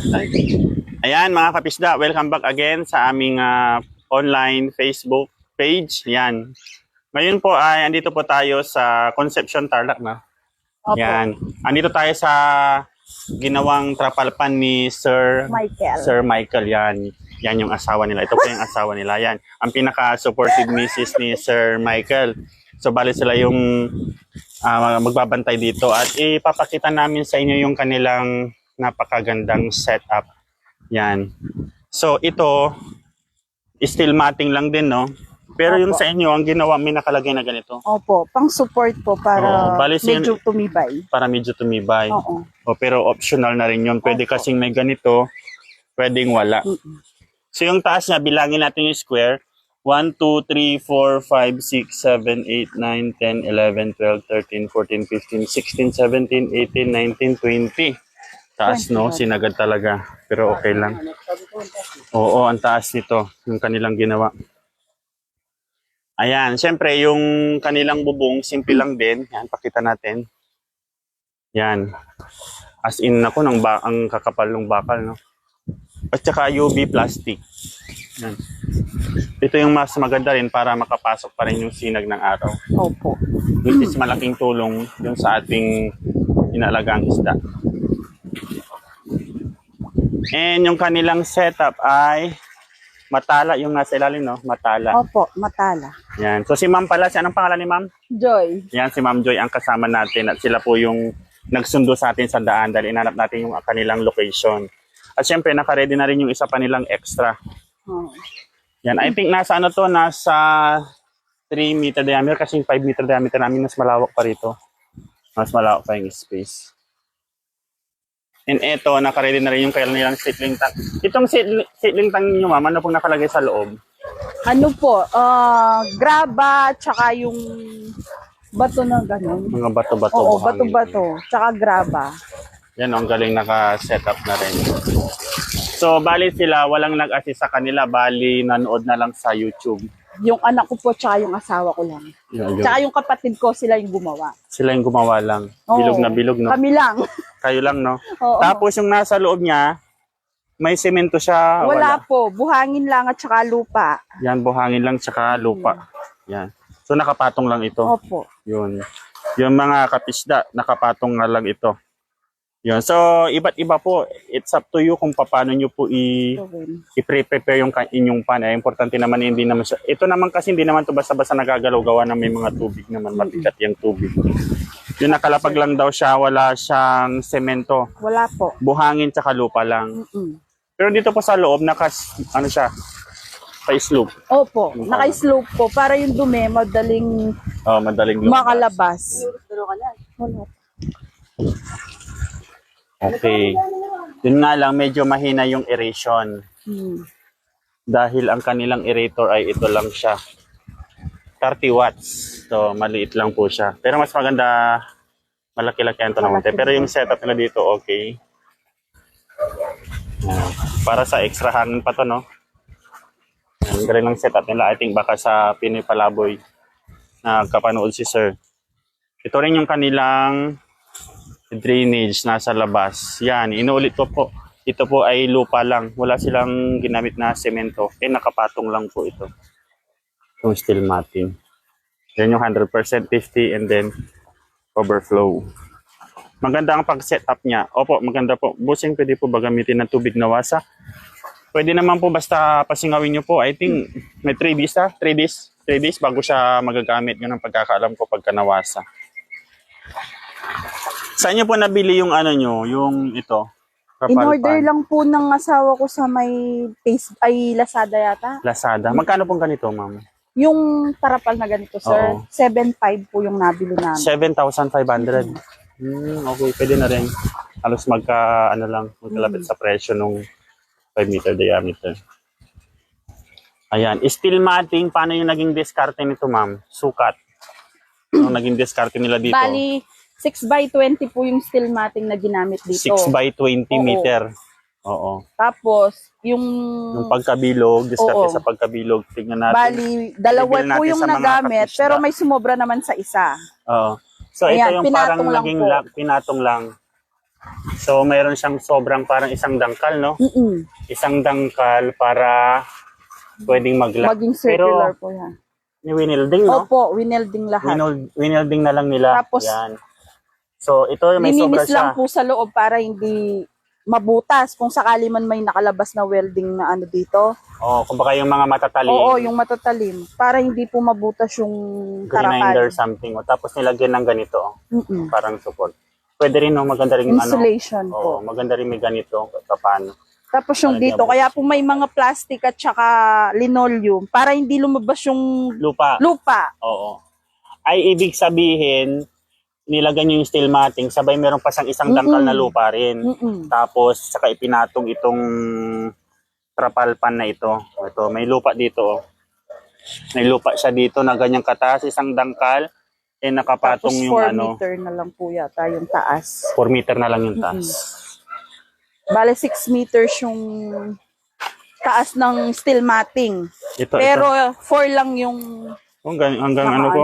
Ayan mga kapisda, welcome back again sa aming online Facebook page. Yan. Ngayon po ay andito po tayo sa Concepcion Tarlac na. Opo. Yan. Andito tayo sa ginawang trapalpan ni Sir Michael. Yan. Yan yung asawa nila. Ito po yung asawa nila. Yan. Ang pinaka-supportive misis ni Sir Michael. So bali sila yung magbabantay dito at ipapakita namin sa inyo yung kanilang napakagandang setup. Yan. So ito steel matting lang din, no? Pero Opo. yung sa inyo ang ginawa may nakalagay na ganito. Opo, pang support po para Bali, medyo tumibay. Para medyo tumibay. Oo. Pero optional na rin yun. Pwede kasing may ganito, pwedeng wala. So yung taas niya, bilangin natin yung square. 1, 2, 3, 4, 5, 6, 7, 8, 9, 10, 11, 12, 13, 14, 15, 16, 17, 18, 19, 20. Taas, no? Sinagad talaga. Pero okay lang. Oo, ang taas nito. Yung kanilang ginawa. Ayan. Siyempre, yung kanilang bubong, simple lang din. Yan, pakita natin. Yan. As in, ako, ang kakapal ng bakal, no? At saka UV plastic. Yan. Ito yung mas maganda rin para makapasok pa rin yung sinag ng araw. Opo. Which is malaking tulong yung sa ating inaalagang isda. And yung kanilang setup ay matala yung nasa ilalim, no? Matala. Opo, matala. Yan. So si Ma'am pala, anong pangalan ni Ma'am? Joy. Yan, si Ma'am Joy ang kasama natin at sila po yung nagsundo sa atin sa daan dahil inanap natin yung kanilang location. At syempre, naka-ready na rin yung isa pa nilang extra. Oh. Yan, I think nasa ano to, nasa 3 meter diameter kasi 5 meter diameter namin mas malawak pa rito. Mas malawak pa yung space. And eto, naka-ready na rin yung kanilang seedling tank. Itong seedling tank niyo, Ma'am, ano pong nakalagay sa loob? Ano po, graba, tsaka yung bato na gano'n. Mga bato-bato. Oo, buhangin. bato-bato, tsaka graba. Yan, ang galing naka-setup na rin. So, bali sila, walang nag-assist sa kanila, bali nanood na lang sa YouTube. Yung anak ko po, tsaka yung asawa ko lang. Yun. Tsaka yung kapatid ko, sila yung gumawa. Sila yung gumawa lang. Bilog Oo. na bilog, no? Kami lang. Kayo lang, no? Oo. Tapos yung nasa loob niya, may semento siya. Wala po, buhangin lang at tsaka lupa. Yan, buhangin lang, tsaka lupa. Yan. So, nakapatong lang ito. Opo. Yun. Yung mga kapisda, nakapatong na lang ito. Yun. So, iba't iba po. It's up to you kung paano nyo po i-prepare yung inyong pan. Importante naman, hindi naman siya. Ito naman kasi hindi naman to basta-basta nagagalaw gawa na may mga tubig naman. Mabigat yung tubig. Yung nakalapag lang daw siya, wala siyang semento. Wala po. Buhangin tsaka lupa lang. Pero dito po sa loob, ano siya, pa-slope. Opo, naka-slope po para yung dumi madaling Madaling lumabas. makalabas. Wala. Okay. Yun nga lang, medyo mahina yung aeration. Dahil ang kanilang aerator ay ito lang siya. 30 watts. So, maliit lang po siya. Pero mas maganda, malaki-laki ang tanong. Pero yung setup nila dito, okay. Para sa extra hangin pa to, no? Ang galing ng setup nila. I think baka sa Pinoy Palaboy na kapanood si Sir. Ito rin yung kanilang drainage nasa labas. Yan, inuulit ko po. Ito po ay lupa lang. Wala silang ginamit na semento. Nakapatong lang po ito. Yung steel matting. Yan yung 100% 50 and then overflow. Maganda ang pag-setup niya. Opo, maganda po. Busing, pwede po ba gamitin ng tubig na wasa? Pwede naman po basta pasingawin nyo po. I think may 3 days 3 days bago siya magagamit. Yun ang pagkakaalam ko pagka nawasa. Saan nyo po nabili yung ano nyo? Yung ito? In-order lang po ng asawa ko sa may Lazada yata. Lazada. Magkano pong ganito, Ma'am? Yung tarapal na ganito, sir. Oo. 7.5 po yung nabili namin. 7,500. Okay, pwede na rin. Halos magkalapit sa presyo nung 5 meter diameter. Ayan. Steel matting, paano yung naging diskarte nito, Ma'am? Sukat. Yung naging diskarte nila dito? Bali, 6x20 po yung steel matting na ginamit dito. 6x20 Oo. meter. Oo. Tapos, yung pagkabilog, diskarte Oo. sa pagkabilog, tignan natin. bali, dalawa Bibili po natin yung sa mga nagamit, kapisda. pero may sumobra naman sa isa. Oo. So, Ayan, ito yung parang pinatong lang naging po. pinatong lang. So, mayroon siyang sobrang parang isang dangkal, no? Isang dangkal para pwedeng mag-lock. Maging circular Pero, po yan. ni-winelding, no? Opo, winelding lahat. Winelding na lang nila. Tapos, yan. So, ito may sobra lininis lang siya. po sa loob para hindi mabutas. Kung sakali man may nakalabas na welding na ano dito. Oh, kumbaga yung mga matatalim. Oo, yung matatalim. Para hindi po mabutas yung grinder karakal. something. O, tapos nilagyan ng ganito. Mm-mm. Parang support. Pwede rin, no? Maganda rin yung Insulation ano. po. Oo, maganda rin may ganito. Paano. Tapos yung Para dito, di kaya po may mga plastic at saka linoleum para hindi lumabas yung lupa. Oo. Ay, ibig sabihin, nilagyan nyo yung steel matting, sabay meron pa siyang isang dangkal na lupa rin. Tapos, saka ipinatong itong trapalpan na ito. Ito, may lupa dito. May lupa siya dito na ganyang kataas, isang dangkal. Nakapatong tapos yung 4 ano. meter na lang po yata yung taas. 4 meter na lang yung taas. Bale 6 meters yung taas ng steel matting. Ito, Pero ito. 4 lang yung Hanggang ano ko.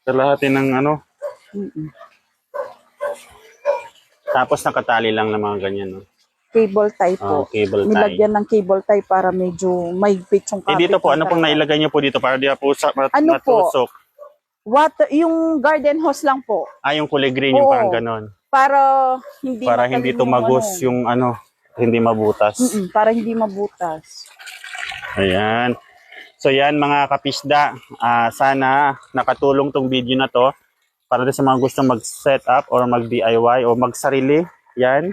Kalahati ng ano. Tapos nakatali lang ng mga ganyan. No? Cable tie po. Cable tie. Nilagyan ng cable tie para medyo mahigpit yung kapit. Dito po, ano pong nailagay niyo po dito para di po ano matusok? Po? Water, yung garden hose lang po. Yung kulay green, yung parang ganon. Para hindi para hindi tumagos yung ano, hindi mabutas. Para hindi mabutas. Ayan. So yan mga kapisda, sana nakatulong tong video na to para sa mga gustong mag-set up or mag-DIY o magsarili. Yan,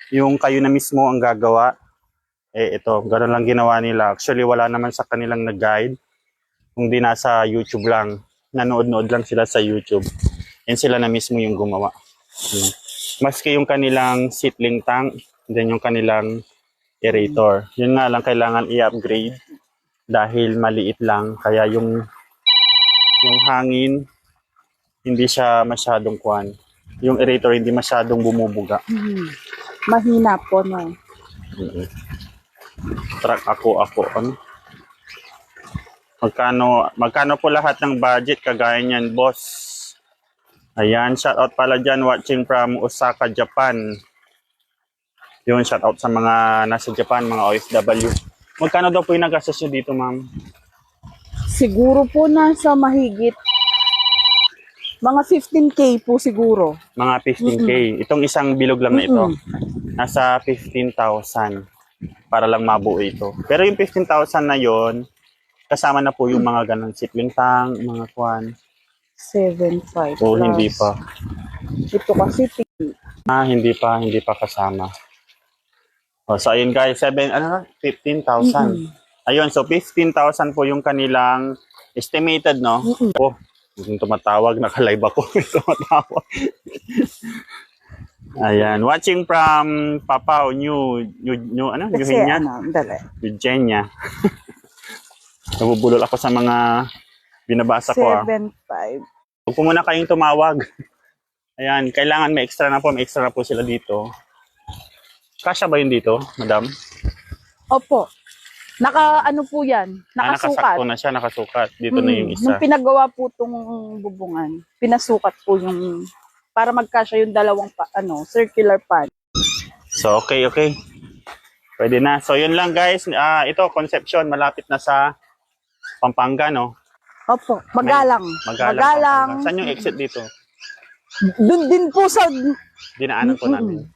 yung kayo na mismo ang gagawa. Ito, gano'n lang ginawa nila. Actually, wala naman sa kanilang nag-guide. Kung di nasa YouTube lang. Nanood-nood lang sila sa YouTube. Yan sila na mismo yung gumawa. Maski yung kanilang seedling tank, then yung kanilang aerator. Yun nga lang, kailangan i-upgrade dahil maliit lang. Kaya yung hangin, hindi siya masyadong kuwan. Yung aerator hindi masyadong bumubuga. Mahina po, no? Track ako. Ano? Magkano po lahat ng budget kagaya niyan, boss? Ayan, shout out pala dyan, watching from Osaka, Japan. Yun, shout out sa mga nasa Japan, mga OFW. Magkano daw po yung nagastos nyo dito, ma'am? Siguro po nasa mahigit mga 15K po siguro. Mga 15K. Itong isang bilog lang na ito. Nasa 15,000 para lang mabuo ito. Pero yung 15,000 na yon kasama na po yung mga ganang seedling tank, mga kwan. 7.5 O, plus. hindi pa. Ito kasi Hindi pa kasama. So, ayun guys, 15,000. Ayun, so 15,000 po yung kanilang estimated, no? Yung tumatawag, naka-live ako. Tumatawag. Ayan, watching from Papao, New Eugenia? Eugenia. Nabubulol ako sa mga binabasa ko. 7.5. Huwag po muna kayong tumawag. Ayan, kailangan may extra na po sila dito. Kasya ba yun dito, madam? Opo. Ano po yan? Nakasukat. Nakasakto na siya, nakasukat. Dito na yung isa. Nung pinagawa po itong bubungan, pinasukat po yung, para magkasya yung dalawang circular pan. So, okay. Pwede na. So, yun lang guys. Ito, Concepcion, malapit na sa Pampanga, no? Opo, Magalang. Pampanga. Saan yung exit dito? Doon din po sa dinaanan po namin.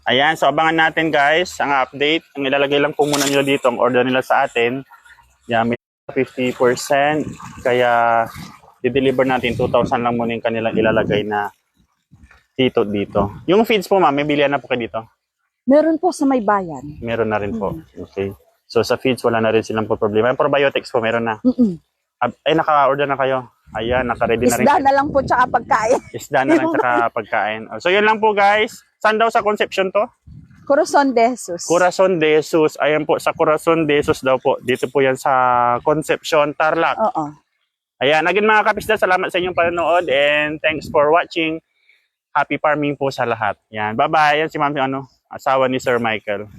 Ayan, so abangan natin guys ang update. Ang ilalagay lang po muna nila dito, ang order nila sa atin. Yan, may 50%. Kaya, i-deliver natin 2,000 lang muna yung kanilang ilalagay na dito. Yung feeds po ma'am, may bilihan na po kayo dito? Meron po sa may bayan. Meron na rin po. Okay. So sa feeds, wala na rin silang po problema. Yung probiotics po, meron na. Ay, naka-order na kayo. Ayan, naka-ready na rin. Isda na lang po tsaka pagkain. Isda na lang tsaka pagkain. So yun lang po guys. Saan daw sa Concepcion to? Corazon de Jesus. Corazon de Jesus. Ayan po, sa Corazon de Jesus daw po. Dito po yan sa Concepcion, Tarlac. Oo. Ayan, again mga kapisda, salamat sa inyong panonood and thanks for watching. Happy farming po sa lahat. Yan, bye-bye. Yan si Ma'am, asawa ni Sir Michael.